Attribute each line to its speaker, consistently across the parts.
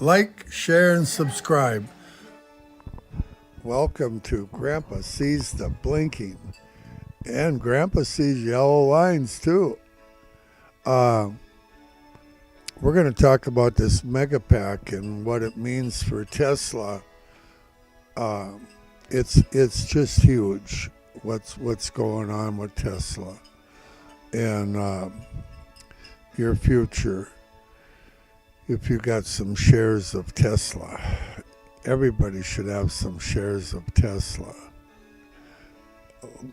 Speaker 1: Like, share, and subscribe. Welcome to Grandpa Sees the Blinking. And Grandpa sees yellow lines too. Uh, we're going to talk about this mega pack and what it means for Tesla. Uh, it's just huge. What's going on with Tesla and your future? If you got some shares of Tesla, everybody should have some shares of Tesla.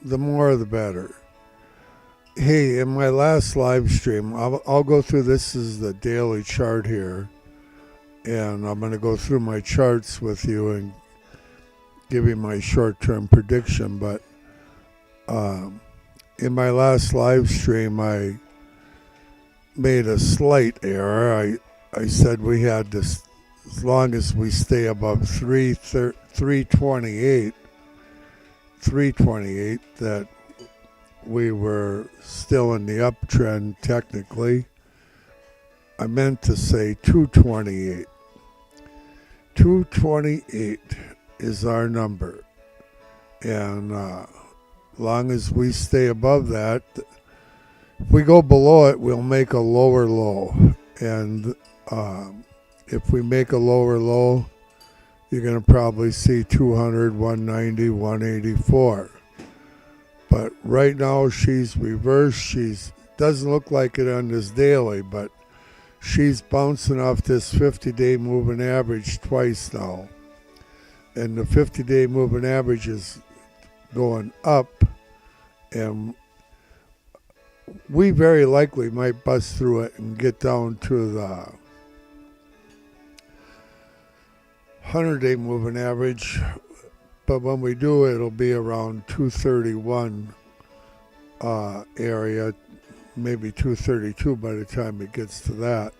Speaker 1: The more the better. Hey, in my last live stream, I'll go through, this is the daily chart here, and I'm going to go through my charts with you and give you my short-term prediction. But in my last live stream, I made a slight error. I said we had this, as long as we stay above 328, that we were still in the uptrend technically. I meant to say 228. 228 is our number. And long as we stay above that, if we go below it, we'll make a lower low. And if we make a lower low, you're going to probably see 200, 190, 184. But right now she's reversed. She's doesn't look like it on this daily, but she's bouncing off this 50-day moving average twice now. And the 50-day moving average is going up, and we very likely might bust through it and get down to the 100-day moving average. But when we do, it'll be around 231 area, maybe 232 by the time it gets to that,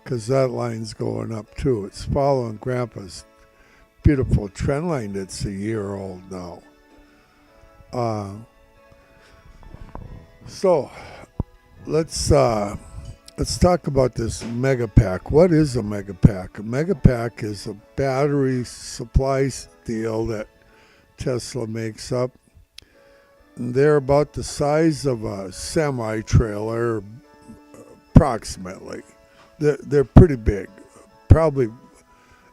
Speaker 1: because that line's going up too. It's following Grandpa's beautiful trend line that's a year old now. So let's talk about this mega pack. What is a mega pack? A mega pack is a battery supply deal that Tesla makes up. And they're about the size of a semi-trailer, approximately. They're pretty big, probably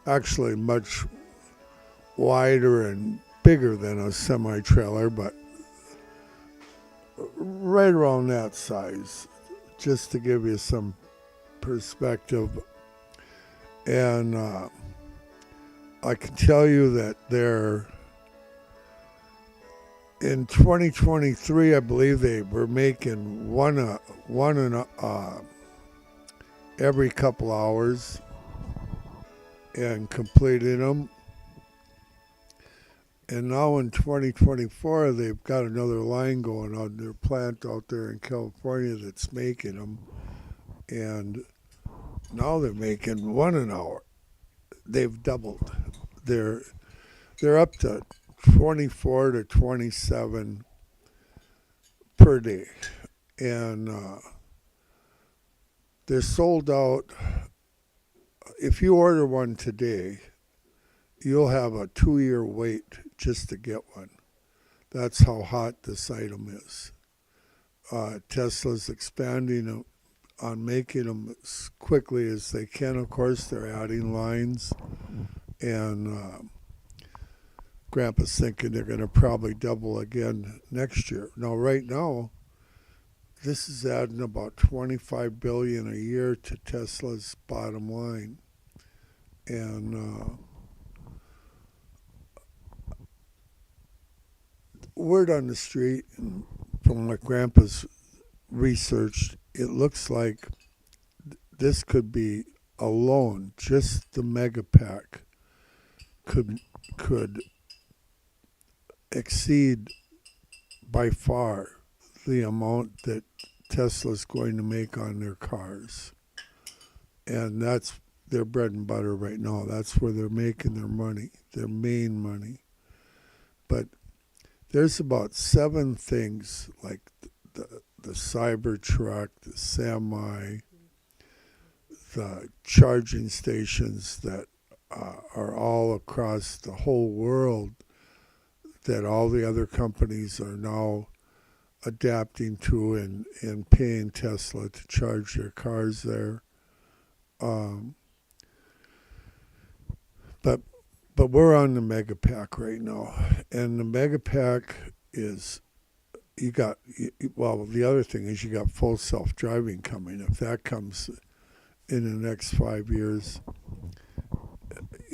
Speaker 1: actually much wider and bigger than a semi-trailer, but right around that size, just to give you some perspective. And I can tell you that they're, in 2023, I believe they were making one every couple hours and completing them. And now in 2024, they've got another line going on their plant out there in California that's making them. And now they're making one an hour. They've doubled. They're up to 24 to 27 per day. And they're sold out. If you order one today, you'll have a 2-year wait just to get one. That's how hot this item is. Tesla's expanding on making them as quickly as they can. Of course, they're adding lines, and Grandpa's thinking they're going to probably double again next year. Now, right now, this is adding about $25 billion a year to Tesla's bottom line, and word on the street, and from what Grandpa's researched, it looks like this could be alone, just the mega pack could exceed by far the amount that Tesla's going to make on their cars. And that's their bread and butter right now. That's where they're making their money, their main money. But there's about 7 things, like the Cybertruck, the Semi, charging stations that are all across the whole world that all the other companies are now adapting to and paying Tesla to charge their cars there. Um, but but we're on the mega pack right now, and the mega pack is you got well. The other thing is you got full self driving coming. If that comes in the next 5 years,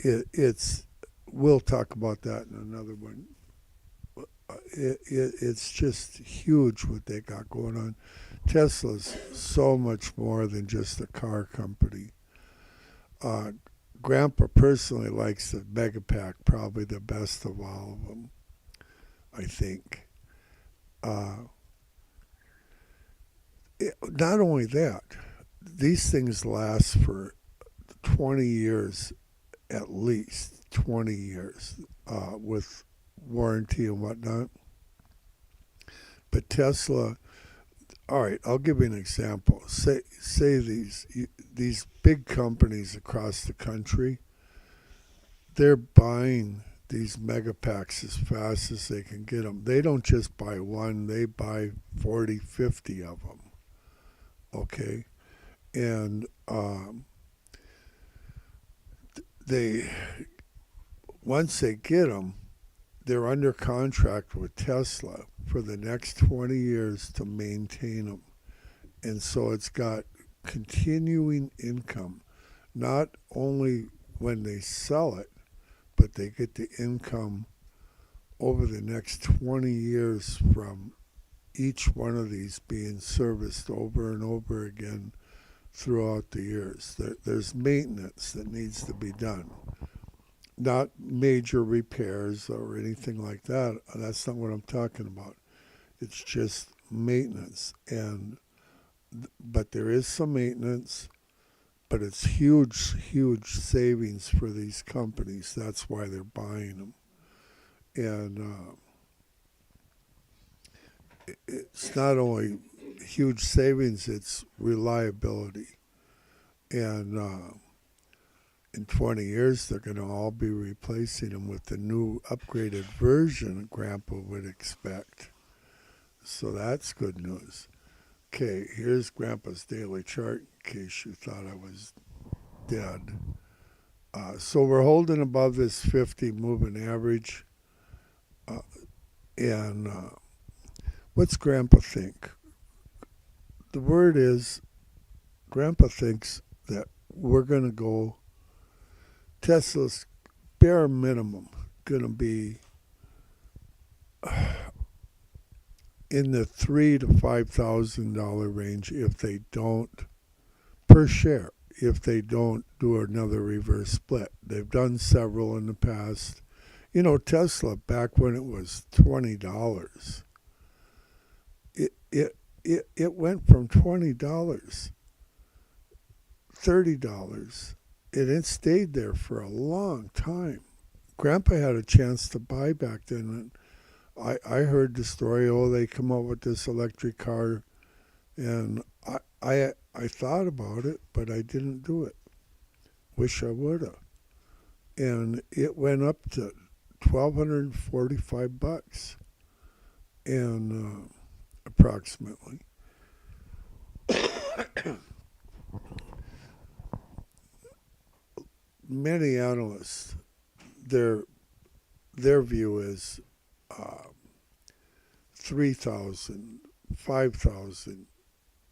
Speaker 1: it's we'll talk about that in another one. It's just huge what they got going on. Tesla's so much more than just a car company. Uh, Grandpa personally likes the Megapack probably the best of all of them, I think. Uh, Not only that, these things last for 20 years, at least 20 years, with warranty and whatnot. But Tesla, all right, I'll give you an example. Say these big companies across the country, they're buying these mega packs as fast as they can get them. They don't just buy one, they buy 40, 50 of them. Okay? And they, once they get them, they're under contract with Tesla for the next 20 years to maintain them. And so it's got continuing income, not only when they sell it, but they get the income over the next 20 years from each one of these being serviced over and over again throughout the years. There's maintenance that needs to be done. Not major repairs or anything like that. That's not what I'm talking about. It's just maintenance. But there is some maintenance, but it's huge, huge savings for these companies. That's why they're buying them. And it's not only huge savings, it's reliability. And in 20 years, they're going to all be replacing them with the new upgraded version Grandpa would expect. So that's good news. Okay, here's Grandpa's daily chart in case you thought I was dead. So we're holding above this 50 moving average. And what's Grandpa think? The word is Grandpa thinks that we're going to go, Tesla's bare minimum going to be in the $3,000 to $5,000 range if they don't, per share, if they don't do another reverse split. They've done several in the past. You know, Tesla, back when it was $20, it went from $20, $30, and it stayed there for a long time. Grandpa had a chance to buy back then. I heard the story, they come out with this electric car, and I thought about it, but I didn't do it. Wish I would have. And it went up to $1,245, and approximately. Many analysts, their view is 3,000, 5,000,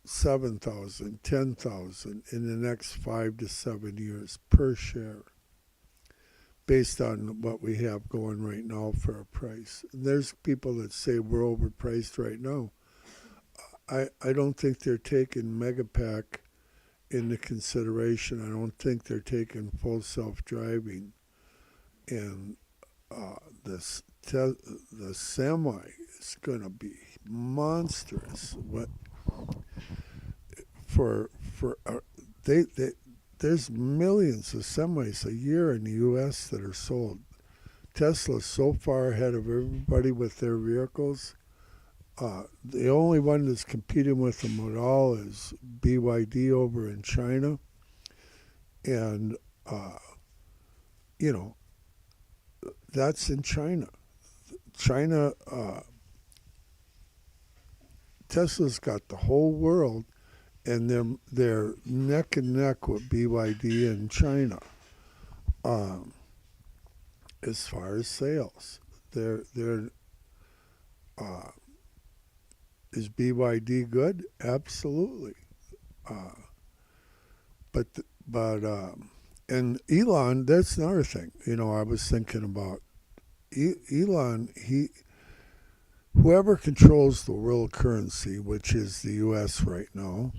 Speaker 1: 7,000, 10,000 in the next 5 to 7 years per share, based on what we have going right now for a price. And there's people that say we're overpriced right now. I don't think they're taking Megapack into consideration. I don't think they're taking full self-driving. And the semi is going to be monstrous. What for there's millions of semis a year in the U.S. that are sold. Tesla's so far ahead of everybody with their vehicles. The only one that's competing with them at all is BYD over in China. And, you know, that's in China. China, Tesla's got the whole world, and they're neck and neck with BYD in China. Um, as far as sales, they're uh, is BYD good? Absolutely. Uh, but but and Elon, that's another thing. I was thinking about Elon. Whoever controls the world currency, which is the U.S. right now,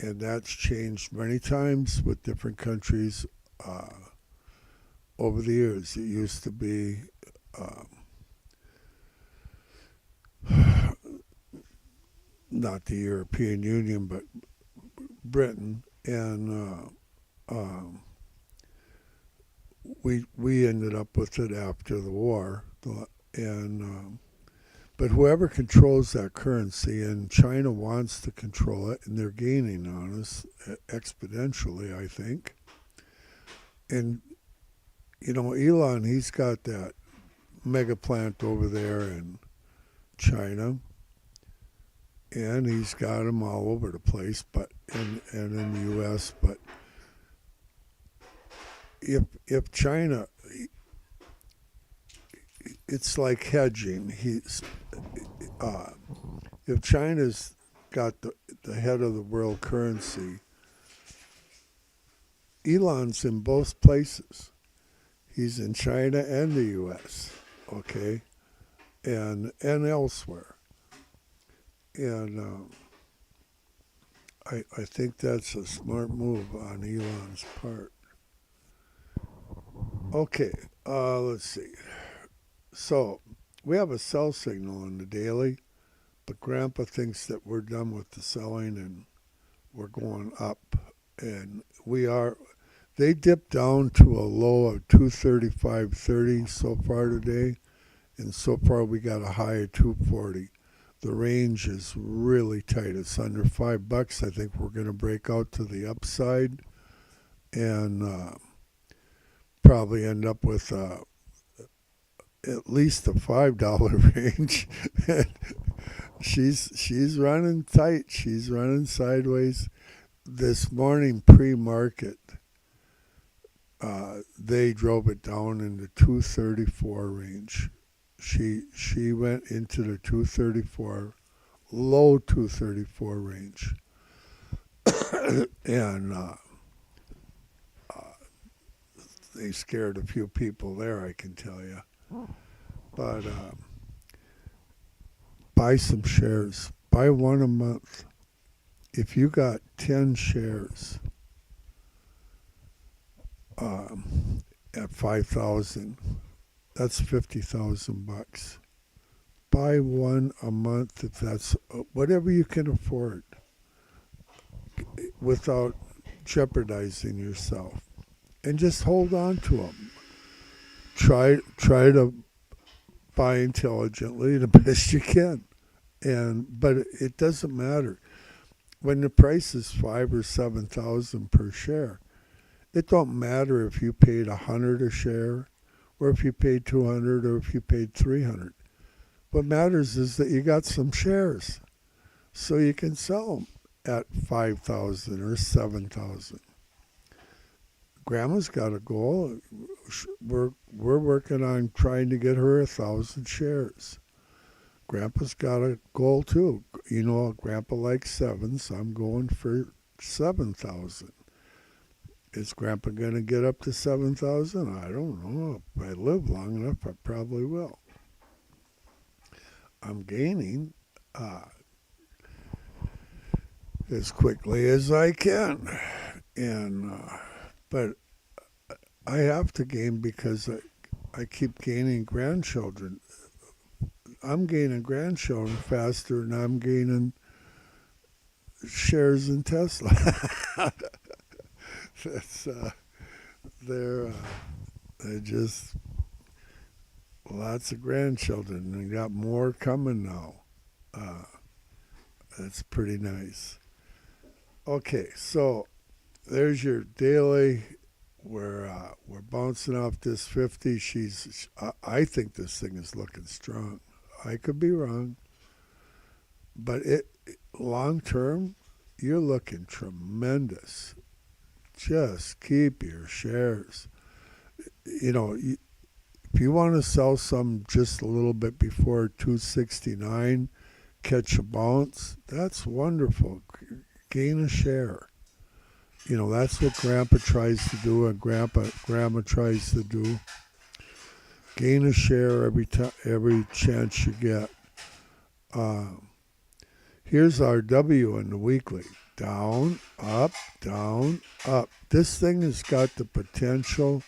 Speaker 1: and that's changed many times with different countries uh, over the years. It used to be um, not the European Union, but Britain, and we ended up with it after the war, and but whoever controls that currency, and China wants to control it, and they're gaining on us exponentially, I think. And Elon, he's got that mega plant over there in China, and he's got them all over the place, but and in the U.S. But if China, it's like hedging. Uh, if China's got the head of the world currency, Elon's in both places. He's in China and the U.S. Okay, and elsewhere, and I think that's a smart move on Elon's part. Okay, let's see. So we have a sell signal in the daily, but Grandpa thinks that we're done with the selling and we're going up, and we are. They dipped down to a low of 235.30 so far today, and so far we got a high of 240. The range is really tight. It's under $5. I think we're going to break out to the upside and probably end up with at least a $5 range. she's running tight. She's running sideways. This morning pre-market, they drove it down in the 234 range. She went into the 234, low 234 range, and they scared a few people there, I can tell you. But buy some shares. Buy one a month. If you got 10 shares at 5,000, that's $50,000. Buy one a month if that's whatever you can afford, without jeopardizing yourself, and just hold on to them. Try to buy intelligently the best you can, but it doesn't matter when the price is 5 or 7 thousand per share. It don't matter if you paid 100 a share, or if you paid 200, or if you paid 300. What matters is that you got some shares, so you can sell them at 5,000 or 7,000. Grandma's got a goal. We're working on trying to get her 1,000 shares. Grandpa's got a goal too. Grandpa likes 7, so I'm going for 7,000. Is Grandpa going to get up to 7,000? I don't know. If I live long enough, I probably will. I'm gaining as quickly as I can, and but I have to gain because I keep gaining grandchildren. I'm gaining grandchildren faster than I'm gaining shares in Tesla. That's they're just lots of grandchildren, and got more coming now. That's pretty nice. Okay, so there's your daily. We're bouncing off this 50. I think this thing is looking strong. I could be wrong, but it long term, you're looking tremendous. Just keep your shares. You know, if you want to sell some just a little bit before 269, catch a bounce, that's wonderful. Gain a share. You know, that's what Grandpa tries to do and Grandma tries to do. Gain a share every chance you get. Here's our W in the weekly. Down, up, down, up. This thing has got the potential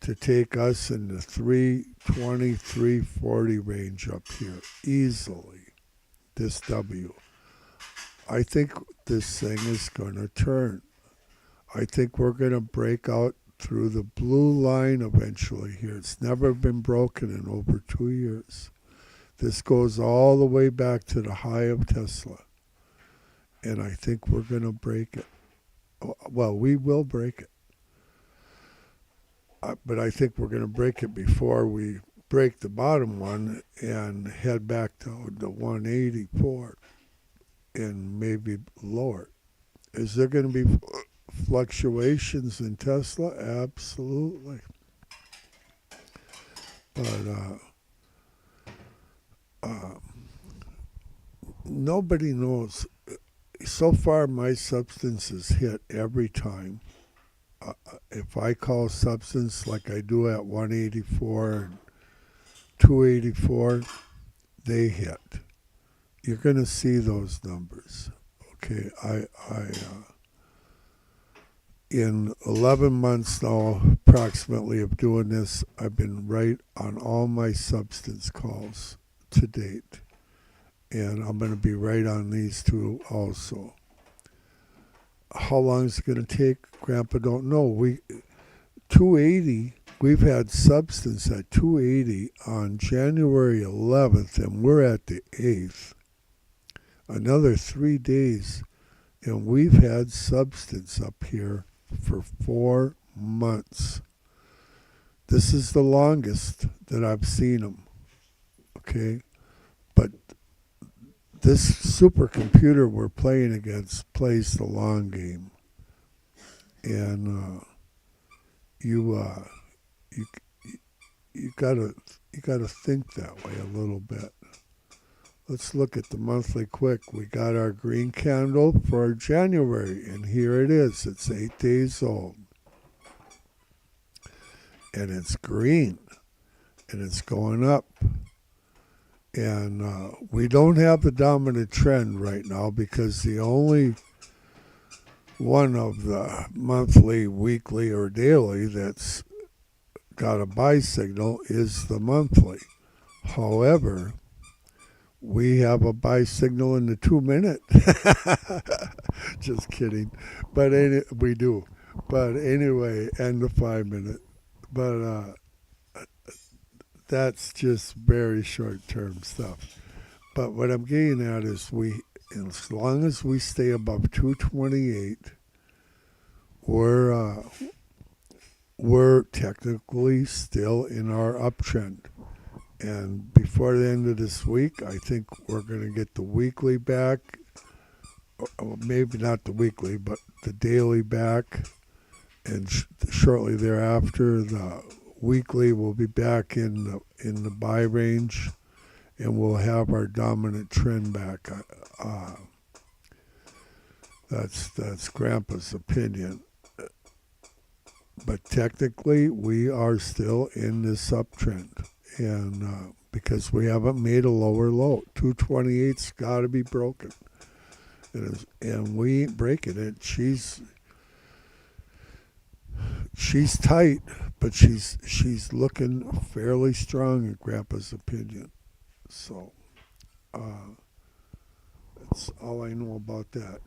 Speaker 1: to take us in the 320, 340 range up here easily. This W. I think this thing is going to turn. I think we're going to break out through the blue line eventually here. It's never been broken in over 2 years. This goes all the way back to the high of Tesla. And I think we're going to break it. Well, we will break it. But I think we're going to break it before we break the bottom one and head back to the 184 and maybe lower. Is there going to be fluctuations in Tesla? Absolutely. But nobody knows. So far, my substance is hit every time. If I call substance like I do at 184 and 284, they hit. You're going to see those numbers. Okay, in 11 months now, approximately, of doing this, I've been right on all my substance calls to date. And I'm going to be right on these two also. How long is it going to take? Grandpa don't know. 280, we've had substance at 280 on January 11th, and we're at the 8th. Another 3 days, and we've had substance up here for 4 months. This is the longest that I've seen them. Okay? But this supercomputer we're playing against plays the long game. And you gotta think that way a little bit. Let's look at the monthly quick. We got our green candle for January, and here it is. It's 8 days old. And it's green, and it's going up. And we don't have the dominant trend right now because the only one of the monthly, weekly, or daily that's got a buy signal is the monthly. However, we have a buy signal in the 2 minute. Just kidding. But we do. But anyway, and the 5 minute. But that's just very short term stuff. But what I'm getting at is as long as we stay above 228, we're technically still in our uptrend. And before the end of this week, I think we're going to get the weekly back. Or maybe not the weekly, but the daily back. And shortly thereafter, the weekly will be back in the buy range. And we'll have our dominant trend back. That's Grandpa's opinion. But technically, we are still in this uptrend. And because we haven't made a lower low. 228's got to be broken. And we ain't breaking it. She's tight, but she's looking fairly strong in Grandpa's opinion. So that's all I know about that.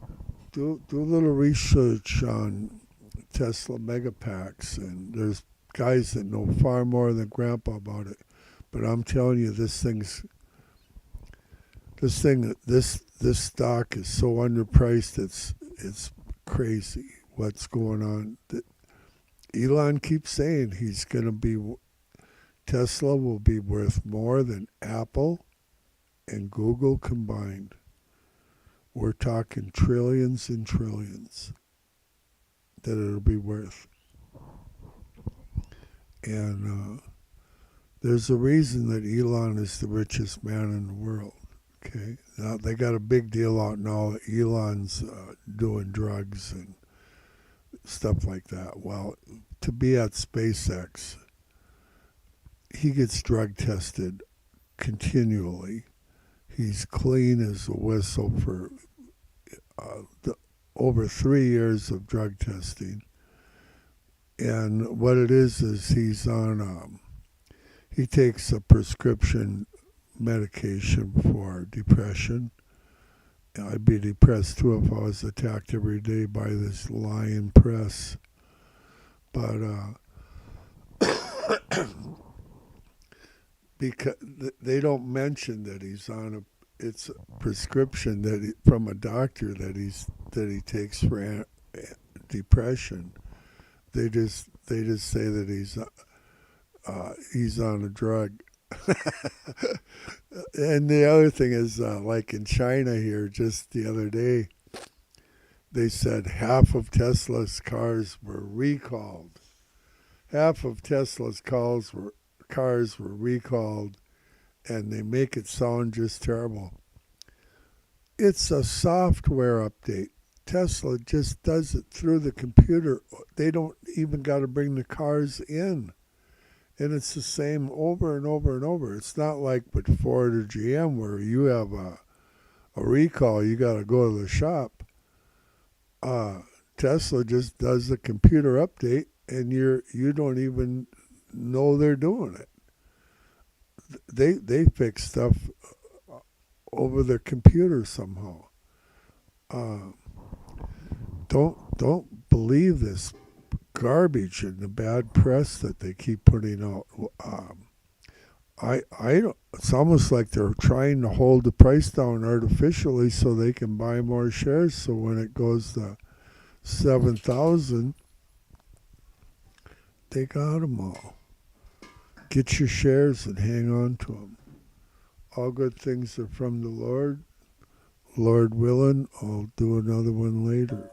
Speaker 1: Do a little research on Tesla megapacks, and there's guys that know far more than Grandpa about it. But I'm telling you, this stock is so underpriced. It's crazy. what's going on. Elon keeps saying Tesla will be worth more than Apple and Google combined. We're talking trillions and trillions that it'll be worth. And there's a reason that Elon is the richest man in the world. Okay, now they got a big deal out now. Elon's doing drugs and stuff like that. Well, to be at SpaceX, he gets drug tested continually. He's clean as a whistle for over 3 years of drug testing. And what it is he's on, he takes a prescription medication for depression. I'd be depressed too if I was attacked every day by this lying press. But because they don't mention that he's on it's a prescription from a doctor that he takes for depression. They just say that he's on a drug. And the other thing is, like in China here, just the other day, they said half of Tesla's cars were recalled. Half of Tesla's cars were recalled, and they make it sound just terrible. It's a software update. Tesla just does it through the computer. They don't even got to bring the cars in. And it's the same over and over and over. It's not like with Ford or GM where you have a recall, you got to go to the shop. Tesla just does the computer update, and you don't even know they're doing it. They fix stuff over their computer somehow. Don't believe this garbage and the bad press that they keep putting out. It's almost like they're trying to hold the price down artificially so they can buy more shares. So when it goes to 7,000, they got them all. Get your shares and hang on to them. All good things are from the Lord. Lord willing, I'll do another one later.